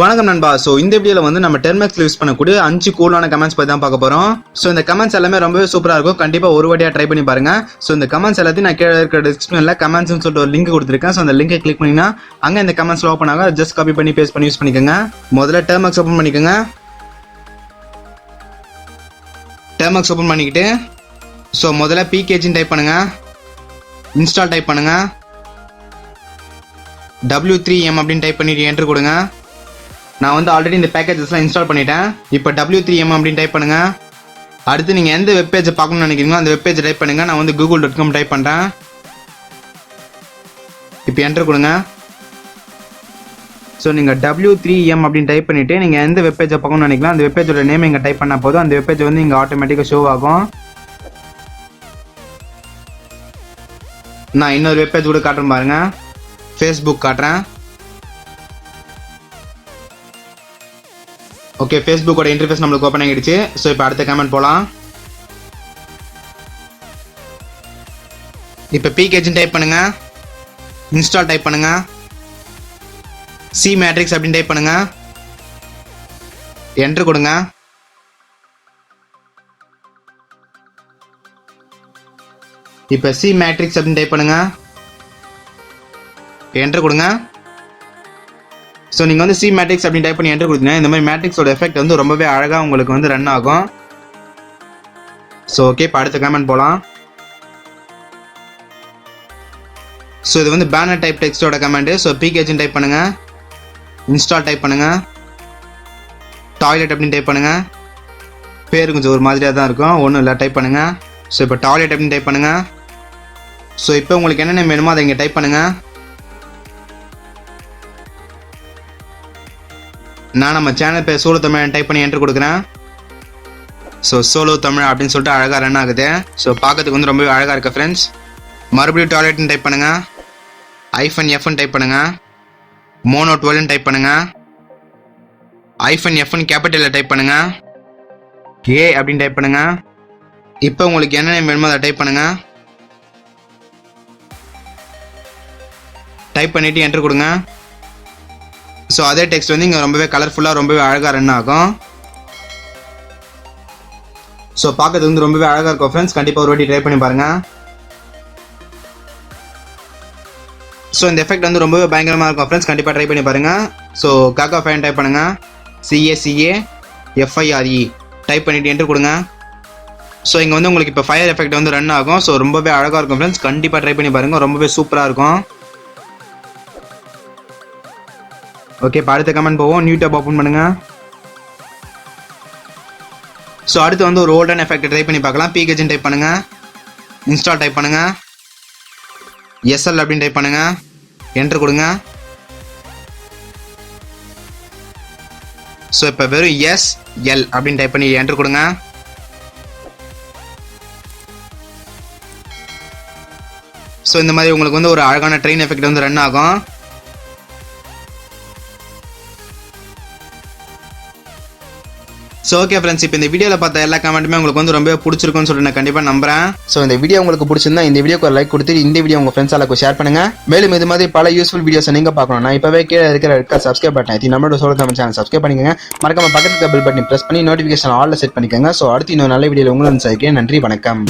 வணக்கம் நண்பா. ஸோ இந்த வீடியோவில் வந்து நம்ம டெர்மக்ஸ்ல யூஸ் பண்ணக்கூடிய 5 கூலான கமெண்ட்ஸ் பற்றி தான் பார்க்க போகிறோம். ஸோ இந்த கமெண்ட்ஸ் எல்லாமே ரொம்பவே சூப்பராக இருக்கும். கண்டிப்பாக ஒரு வாட்டியாக ட்ரை பண்ணி பாருங்க. ஸோ இந்த கமெண்ட்ஸ் எல்லாத்தையும் நான் கீழே இருக்கிற டிஸ்கிரிப்ஷனில் கமெண்ட்ஸ்னு சொல்லிட்டு ஒரு லிங்க் கொடுத்துருக்கேன். ஸோ அந்த லிங்கை கிளிக் பண்ணிங்கன்னா அங்கே இந்த கமெண்ட்ஸ் ஓப்பன் ஆகும். ஜஸ்ட் காப்பி பண்ணி பேஸ்ட் பண்ணி யூஸ் பண்ணிக்கோங்க. முதல்ல டெர்மக்ஸ் ஓப்பன் பண்ணிக்கோங்க. டெர்மக்ஸ் ஓப்பன் பண்ணிக்கிட்டு ஸோ முதல்ல பிகேஜின்னு டைப் பண்ணுங்க. இன்ஸ்டால் டைப் பண்ணுங்க. W3M அப்படின்னு டைப் பண்ணிட்டு என்ட்ரு கொடுங்க. நான் வந்து ஆல்ரெடி இந்த பேக்கேஜஸ்லாம் இன்ஸ்டால் பண்ணிட்டேன். இப்போ W3M அப்படின்னு டைப் பண்ணுங்க. அடுத்து நீங்கள் எந்த வெப்பேஜை பார்க்கணும்னு நினைக்கிறீங்களோ அந்த வெப்பேஜை டைப் பண்ணுங்க. நான் வந்து google.com டைப் பண்ணுறேன். இப்போ என்ட்ரு கொடுங்க. ஸோ நீங்கள் W3M அப்படின்னு டைப் பண்ணிவிட்டு நீங்கள் எந்த வெப்பேஜை பார்க்கணும்னு நினைக்கலாம் அந்த வெப்பேஜோட நேம் இங்கே டைப் பண்ணால் போதும். அந்த வெப்பேஜ் வந்து இங்கே ஆட்டோமேட்டிக்காக ஷோ ஆகும். நான் இன்னொரு வெப்பேஜ் கூட காட்டுறேன் பாருங்க. ஃபேஸ்புக் காட்டுறேன். ஓகே, ஃபேஸ்புக்கோட இன்டர்ஃபேஸ் நம்மளுக்கு ஓப்பன் ஆகிடுச்சு. ஸோ இப்போ அடுத்த கமெண்ட் போகலாம். இப்போ பிகேஜின்னு டைப் பண்ணுங்க. இன்ஸ்டால் டைப் பண்ணுங்க. சி மேட்ரிக்ஸ் அப்படின்னு டைப் பண்ணுங்க. என்ட்ரு கொடுங்க. இப்போ சி மேட்ரிக்ஸ் அப்படின்னு டைப் பண்ணுங்க. என்ட்ரு கொடுங்க. ஸோ நீங்கள் வந்து சி மேட்ரிக்ஸ் அப்படின்னு டைப் பண்ணி என்ட்ரு கொடுத்தீங்கன்னா இந்த மாதிரி மேட்ரிக்ஸோட எஃபெக்ட் வந்து ரொம்பவே அழகாக உங்களுக்கு வந்து ரன் ஆகும். ஸோ ஓகே, இப்போ அடுத்த கமெண்ட் போகலாம். ஸோ இது வந்து பேனர் டைப் டெக்ஸ்டோட கமெண்ட். ஸோ பிகேஜின்னு டைப் பண்ணுங்க. இன்ஸ்டால் டைப் பண்ணுங்க. டாய்லெட் அப்படின்னு டைப் பண்ணுங்க. பேர் கொஞ்சம் ஒரு மாதிரியாக தான் இருக்கும், ஒன்றும் இல்லை, டைப் பண்ணுங்க. ஸோ இப்போ டாய்லெட் அப்படின்னு டைப் பண்ணுங்க. ஸோ இப்போ உங்களுக்கு என்னென்ன வேணுமோ அதை இங்கே டைப் பண்ணுங்க. நான் நம்ம சேனல் பேர் சோலோ தமிழ் டைப் பண்ணி என்ட்ரு கொடுக்குறேன். ஸோ சோலோ தமிழ் அப்படின்னு சொல்லிட்டு அழகாக ரன் ஆகுது. ஸோ பார்க்கறதுக்கு வந்து ரொம்பவே அழகாக இருக்குது ஃப்ரெண்ட்ஸ். மறுபடியும் டாய்லெட்னு டைப் பண்ணுங்க. -Fன்னு டைப் பண்ணுங்க. மோனோ 12ன்னு டைப் பண்ணுங்க. -Fன்னு கேபிட்டலில் டைப் பண்ணுங்க. A அப்படின்னு டைப் பண்ணுங்க. இப்போ உங்களுக்கு என்ன நேம் வேணுமோ அதை டைப் பண்ணுங்க. டைப் பண்ணிவிட்டு என்ட்ரு கொடுங்க. ஸோ அதே டெக்ஸ்ட் வந்து இங்கே ரொம்பவே கலர்ஃபுல்லாக ரொம்பவே அழகாக ரன் ஆகும். ஸோ பார்க்கறது வந்து ரொம்பவே அழகாக இருக்கும் ஃப்ரெண்ட்ஸ். கண்டிப்பாக ஒரு வாட்டி ட்ரை பண்ணி பாருங்கள். ஸோ இந்த எஃபெக்ட் வந்து ரொம்பவே பயங்கரமாக இருக்கும் ஃப்ரெண்ட்ஸ். கண்டிப்பாக ட்ரை பண்ணி பாருங்கள். ஸோ காக்கா ஃபேன் டைப் பண்ணுங்கள். CACAFIRE டைப் பண்ணிவிட்டு என்ட்ரு கொடுங்க. ஸோ இங்கே வந்து உங்களுக்கு இப்போ ஃபயர் எஃபெக்ட் வந்து ரன் ஆகும். ஸோ ரொம்பவே அழகாக இருக்கும் ஃப்ரெண்ட்ஸ். கண்டிப்பாக ட்ரை பண்ணி பாருங்கள். ரொம்பவே சூப்பராக இருக்கும். ஓகே, இப்போ அடுத்த கமெண்ட் போவோம். நியூ டேப் ஓப்பன் பண்ணுங்க. ஸோ அடுத்து வந்து ஒரு ஓல்டன் எஃபெக்ட் ட்ரை பண்ணி பார்க்கலாம். பிகேஜின்னு டைப் பண்ணுங்க. இன்ஸ்டால் டைப் பண்ணுங்க. SL அப்படின்னு டைப் பண்ணுங்க. என்ட்ரு கொடுங்க. ஸோ இப்போ வெறும் SL அப்படின்னு டைப் பண்ணி என்ட்ரு கொடுங்க. ஸோ இந்த மாதிரி உங்களுக்கு வந்து ஒரு அழகான ட்ரெயின் எஃபெக்ட் வந்து ரன் ஆகும். ஸோ ஓகே ஃப்ரெண்ட்ஸ், இப்போ இந்த வீடியோவில் பார்த்த எல்லா கமெண்ட்டுமே உங்களுக்கு வந்து ரொம்ப பிடிச்சிருக்குன்னு சொல்லிட்டு நான் கண்டிப்பாக நம்புறேன். ஸோ இந்த வீடியோ உங்களுக்கு பிடிச்சிருந்தா இந்த வீடியோக்கு ஒரு லைக் கொடுத்துட்டு இந்த வீடியோ உங்கள் ஃப்ரெண்ட்ஸ் எல்லாருக்கும் ஷேர் பண்ணுங்க. மேலும் இது மாதிரி பல யூஸ்ஃபுல் வீடியோஸ் நீங்கள் பார்க்கணும் நான் இப்போவே கீழே இருக்கிற சப்ஸ்கிரைப் பட்டன் நம்மளோட சோலோ தமிழ் சேனல் சப்ஸ்கிரைப் பண்ணிக்கோங்க. மறக்காம பக்கத்துக்கு பெல் பட்டன் ப்ரெஸ் பண்ணி நோட்டிஃபிகேஷன் ஆல்ல செட் பண்ணிக்கோங்க. ஸோ அடுத்து இன்னொரு நல்ல வீடியோவில் உங்களுக்கு சந்திக்கிறேன். நன்றி, வணக்கம்.